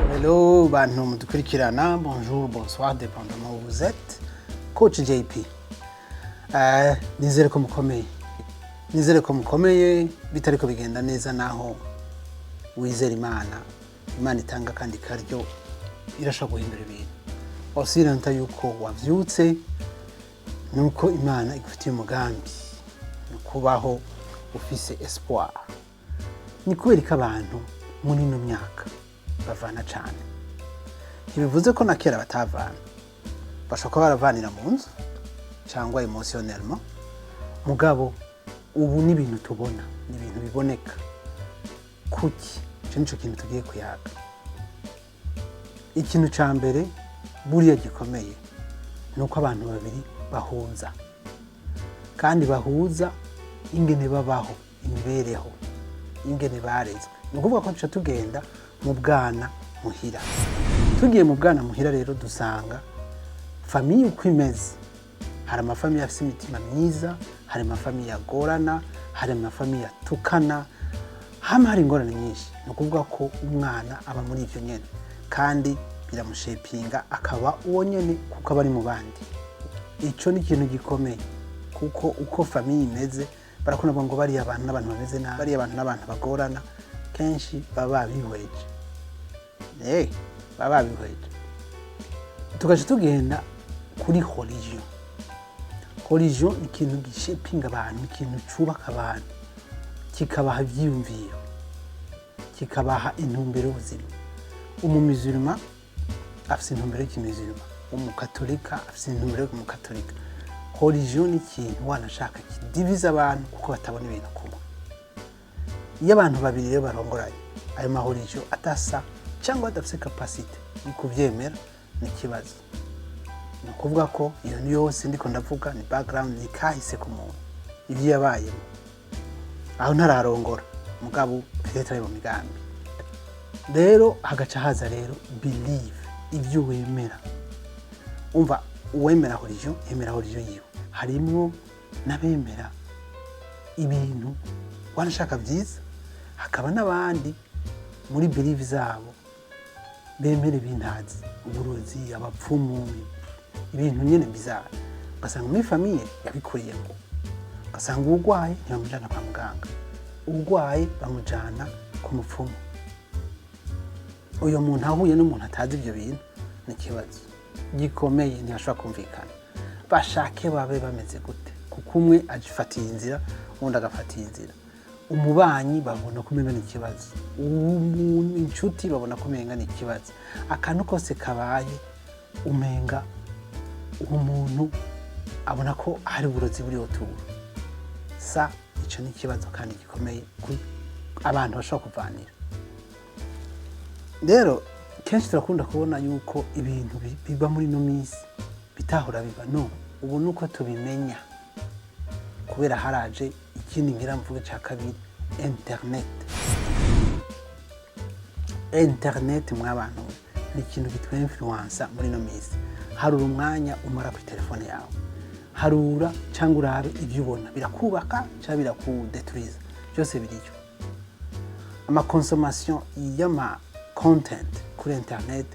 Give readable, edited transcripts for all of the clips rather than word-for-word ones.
Hello, bantu mudukurikirana, bonjour, bonsoir, dépendamment où vous êtes. Coach JP. Nizere ko mukomeye. Nizere ko mukomeye bitari ko bigenda neza naho wizera Imana. Imana itanga kandi karyo irashaka guhindura ibintu. Osiranta yuko wavyutse nuko Imana igufitiye umugambi. Nukubaho ufise espoir. Ni kubera ko abantu muri no myaka bavana cyane. Ntibivuze ko na kera batavana. Bashaka baravanira mu nzu cyangwa emotionnellement. Mugabo ubu ni ibintu tubona, ni ibintu biboneka. Kuki nico kintu tugiye kuyaga. Ikintu ca mbere buriya gikomeye nuko abantu babiri bahuza. Kandi bahuza ingene babaho, imibereho, ingene barezwe. Nukuvuga ko tuca tugenda mu bwana muhira. Tugiye mu bwana muhira rero dusanga famiye uko imeze. Hari amafamiye afite imitima myiza, hari amafamiye agorana, hari amafamiye atukana, hari ingorane nyinshi. Nukuvuga ko umwana aba muri ivyo nyene kandi biramushepinga akaba uwo nyene kuko aba ari mu bandi. Ico ni ikintu gikomeye kuko uko famiye imeze barakunda ngo bari abantu n'abantu bameze nabi, bari abantu n'abantu bagorana kenshi baba bihweje. Baba bihweje. Tugaje tugenda kuri religion. Religion ni ikintu gishepinga abantu, ikintu cubaka abantu, kikabaha ivyiyumviro, kikabaha intumbero y'ubuzima. Umumusulman afise intumbero y'ikimuzulman, umukatolika afise intumbero y'umukatolika. Religion ni ikintu wanashaka kidiviza abantu kuko batabona ibintu kumwe. Iyo abantu babiri rero barongoranye, ayo mahurijo atasa cyangwa adafise capacity yo kuvyemera ni kibazo. Ni kuvuga ko iyo niyo yose ndiko ndavuga ni background ni kahise ku muntu. Ivyo yabayemo. Aho ntararongora mugabo petera mu migambi. Rero hagaca haza rero believe ivyo wemera. Umva uwemera religion, yemera religion yiwe. Harimwo nabemera ibintu wanashaka byiza, hakaba nabandi muri believe zabo bemera ibintazi, uburozi, abapfumu, ibintu nyene bizara. Ugasanga muri famiye yabikuriyemo. Ugasanga urwaye ntibamujana kwa muganga, urwaye bamujana ku mupfumu. Uyo muntu ahuye n'umuntu atazi ibyo bintu ni kibazo gikomeye, ntiyashobora kumvikana. Bashake babe bameze gute kuko umwe agifatiye inzira undi agafatiye inzira. Umubanyi babona kumenga ni kibazo, inshuti babona kumenga ni kibazo. Akantu kose kabaye umenga umuntu abona ko hari uburozi buri otura. Sa ico ni kibazo kandi gikomeye abantu bashobora kuvanira. Rero kenshi turakunda kubona yuko ibintu biba muri no misi bitahora biba. No, ubu nuko tubimenya kubera haraje ikindi ngiramvuge ca kabiri, internet. Internet mw'abantu ni ikintu gitwa influence muri no misi. Harura umwanya umara ku telefone yawe, harura cyangwa urabe ibyo ubona birakubaka cyangwa birakudetruiza, byose biriyo. Ama consommation y'ama content kuri internet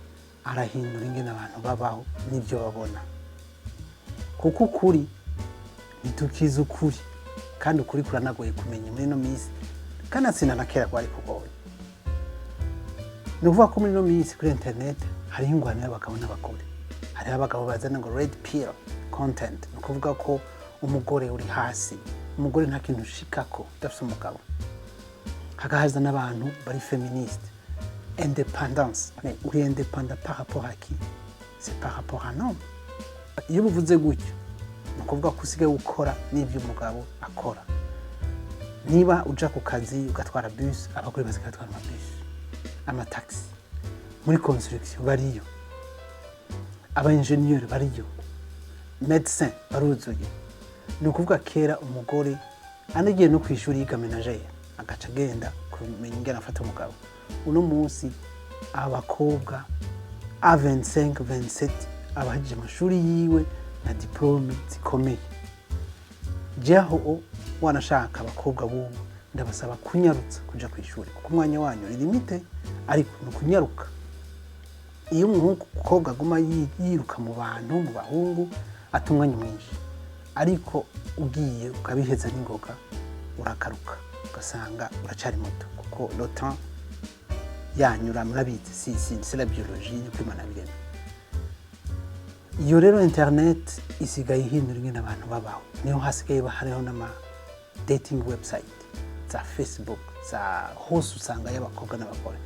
arahindura ingene abantu babaho n'ibyo babona. Kuko ukuri nitukiza ukuri kandi ukuri kuranagoye kumenya muri no misi kandi asina nakera kwari kugoye. Nuvuga ko muri no misi kuri internet hari ingwano y'abagabo n'abagore. Hari abagabo bazana ngo red pill content, nukuvuga ko umugore uri hasi, umugore nta kintu shikako dafise umugabo. Hagahaza n'abantu bari feministe, independence. Mais uri independent par rapport à qui? C'est par rapport à un homme. Iyo buvuze gutyo nukuvuga ko usigaye gukora n'ibyo umugabo akora. Niba uja ku kazi ugatwara bus, abagore bazigatwara amabus, amataxi. Muri construction bariyo, aba engineer bariyo, médecin baruzuye. Nukuvuga kera umugore anagiye no kwishuri yiga menagere agaca agenda kumenya ingene afata umugabo. Uno munsi abakobwa a 25 27 abahije amashuri yiwe na diplome zikomeye. Jeho wanashaka abakobwa bubu ndabasaba kunyarutsa kuja ku ishuri kuko umwanya wanyu uri limite ariko ni kunyaruka. Iyo umukobwa aguma yiruka mu bantu mu bahungu atunganya mwinshi, ariko ugiye ukabiheza n'ingoga urakaruka ugasanga uracari muto kuko le temps yanyura murabizi c'est la biologie ni kwimana bireme. Iyo rero internet isigaye ihindura ingene abantu babaho, niho hasigaye hariho n'ama dating website za Facebook za hose usanga y'abakobwa n'abagore,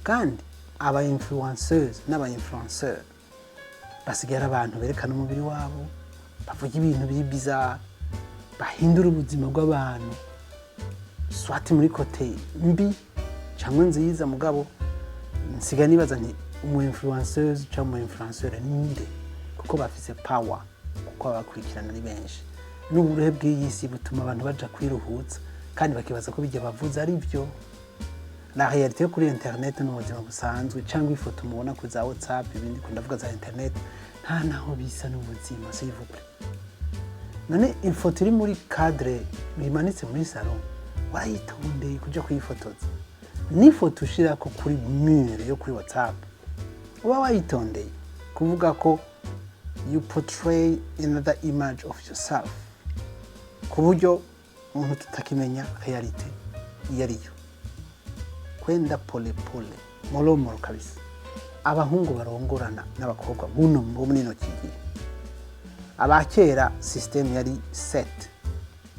kandi aba influencers n'aba influenceurs basigaye abantu berekana umubiri wabo, bavuga ibintu bizarre, bahindura ubuzima bw'abantu swati muri kote mbi cyangwa nziza. Mugabo nsigaye nibaza nti umu influencers cyangwa umu influencer ninde, kuko bafise power, kuko abakurikirana ni benshi. N'uburehe bw'iyisi butuma abantu baja kwiruhutsa kandi bakibaza ko bijya bavuza ari byo. La réalité yo kuri internet n'ubuzima busanzwe cyangwa ifoto mubona ku za WhatsApp ibindi kundavuga za internet nta naho bisa n'ubuzima s'il vous plaît. None ifoto iri muri cadre bimanitse muri salon warayitondeye kuja kuyifotoza, n'ifoto ushira ko kuri mur yo kuri WhatsApp uba wayitondeye kuvuga ko you portray another image of yourself, ku buryo umuntu tutakimenya reality yariyo. Kwenda pole pole molomoro kabisa. Abahungu barongorana n'abakobwa buno munino kigiye. Abakera system yari set,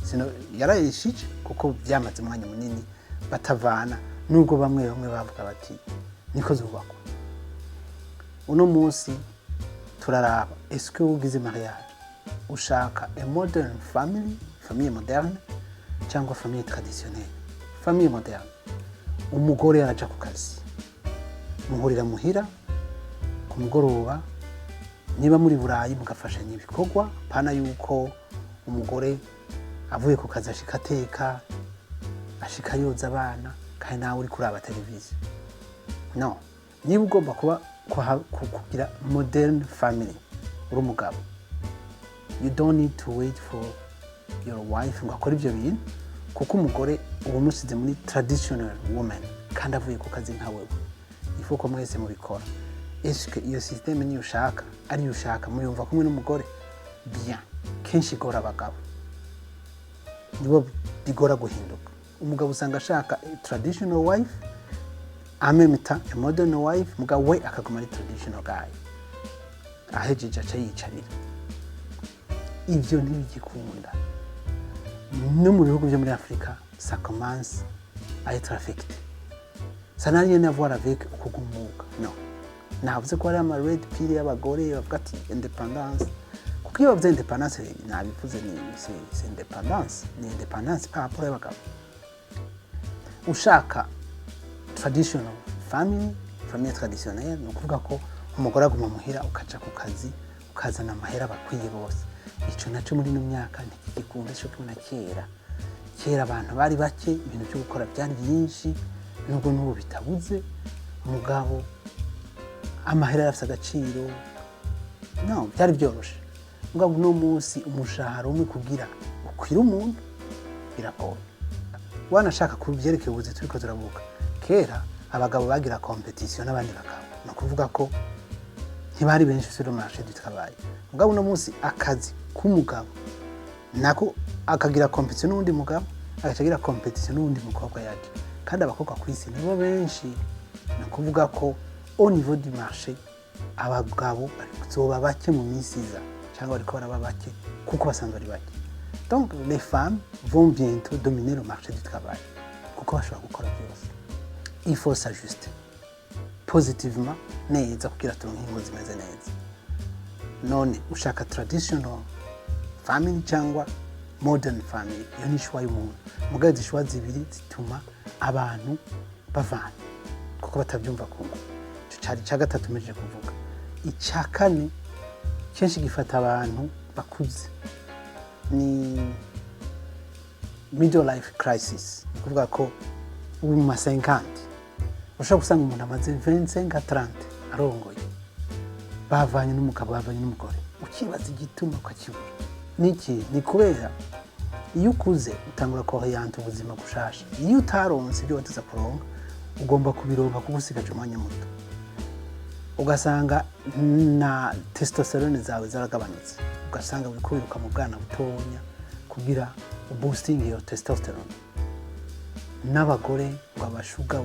sino yarayishije kuko byamaze umwanya munini batavana, nubwo bamwe bavuga bati niko zubakwa. Uno munsi turaraba est-ce que ugize mariage ushaka a modern famille moderne cyangwa famille traditionnelle. Famille moderne, umugore araja ku kazi, muhurira muhira ku mugoroba, niba muri Burayi mugafashanya ibikorwa, pana yuko umugore avuye ku kazi ashika ateka, ashika yoza abana kandi nawe uri kuraba televiziyo. No, niba ugomba kuba kugira modern family uri umugabo, you don't need to wait for your wife ngo akore ibyo bintu, kuko umugore ubu musize muri traditional woman kandi avuye ku kazi nka wewe. Ifu ko mwese mubikora. Est-ce que iyo system ni ushaka ari ushaka muyumva kumwe n'umugore bien kenshi gora abagabo nibo bigora guhinduka. Umugabo usanga ashaka traditional wife amemita a modern wife, mugabo we akaguma ari traditional guy ahejeje aca yicarira. Ivyo ntibigikunda. No mu bihugu byo muri Afrika ça commence à être affecté. Ça n'a rien à voir avec ukugumuka. No. Navuze ko ari ama red pill y'abagore bavuga ati independence. Kuko iyo bavuze independence nabivuze ni c'est independence, ni independence par rapport y'abagabo. Ushaka traditional famille traditionnelle, no kuvuga ko umugore aguma muhira ukaca ku kazi ukazana amahera bakwiye bose. Ico naco muri no myaka ntikigikunda cyo kimwe na kera. Kera abantu bari bake, ibintu byo gukora byari byinshi, nubwo n'ubu bitabuze. Umugabo amahera yarafite agaciro, no byari byoroshe. Mugabo no munsi umushahara umwe kugira ukwira umuntu birakora. Wanashaka kubyerekeye ubuze turiko turavuga, kera abagabo bagira competition n'abandi bagabo, no kuvuga ko ntibari benshi sur le marché du travail. Mugabo no munsi akazi k'umugabo nako akagira competition n'undi mugabo, agacagira competition n'undi mukobwa yaje, kandi abakobwa kwisi nibo benshi. No kuvuga ko au niveau du marché abagabo bazoba bake mu misiza cyangwa ariko baraba bake kuko basanzwe ari bake. Donc les femmes vont bientôt dominer le marché du travail kuko bashobora gukora byose. Il faut s'ajuster positivement neza kugira turonke ingo zimeze neza. None ushaka traditional family cyangwa modern family, iyo ni shwa y'umuntu. Mugabe zishwa zibiri zituma abantu bavana kuko batabyumva kumwe. Cyari cya gatatu meje kuvuga. Icyakane kenshi gifata abantu bakuze ni middle life crisis, kuvuga ko ubu mu 50 ushaka gusanga umuntu amaze 25-30 arongoye, bavanye n'umugabo bavanye n'umugore, ukibaza igituma ukakibura. Niki ni kubera iyo ukuze utangura koheyanta ubuzima gushasha iyo utaronse ibyo wateza kuronka ugomba kubironka kuko usigaje umwanya muto ugasanga na testosterone zawe zaragabanutse ugasanga uri kwiruka mu bwana butonya kugira boosting iyo testosterone n'abagore ngo abashuga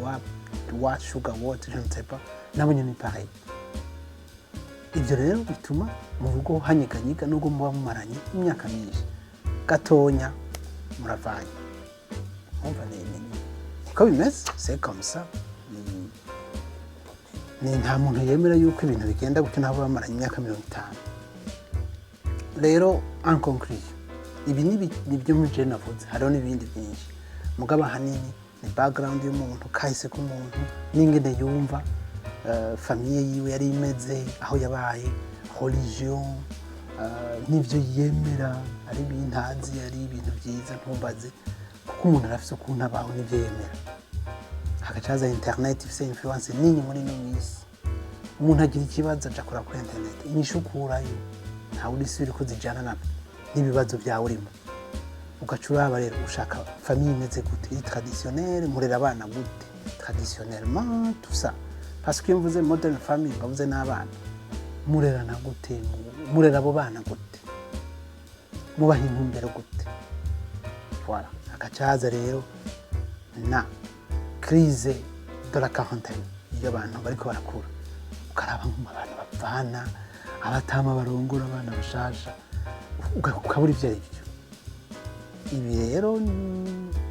wa sugar what je ne sais pas nabo nyine pareil ibyo rero bituma mu rugo hanyiganyiga nubwo muba mumaranye imyaka myinshi gatonya muravanye umva niko bimeze c'est comme ça ni nta muntu yemera yuko ibintu bigenda gutyo nabo bamaranye imyaka 50 rero en conclusion ibi ni byo muje navuze hariho n'ibindi byinshi mugaba hanini ni background y'umuntu kahise k'umuntu n'ingene yumva famille yiwe yari imeze aho yabaye religion n'ibyo yemera ari ibintazi ari ibintu byiza ntumbaze kuko umuntu arafise ukuntu abaho n'ibyo yemera hagacaza internet ifise influence nini muri no misi umuntu agira ikibazo aja kora kuri internet inyishukurayo nta uri siri ko zijana n'ibibazo byawe urimo ugacuraba rero ushaka famille imeze gute traditionnelle murera abana gute traditionnellement tout ça parce que mvuze modern family bavuze n'abana murera na gute murera abo bana gute mubaha intumbero gute voilà agacaza rero na crise de la quarantaine iyo abantu bariko barakura ukaraba mu abantu bavana abatama barongora abana bashasha ukabura ivyo arivyo ibi rero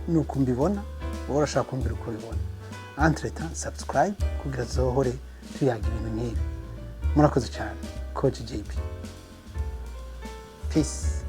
nuko mbibona urashaka kumbira uko bibona entre temps subscribe kugira zohore tuyaga ibintu nk'ibi murakoze cyane coach JP peace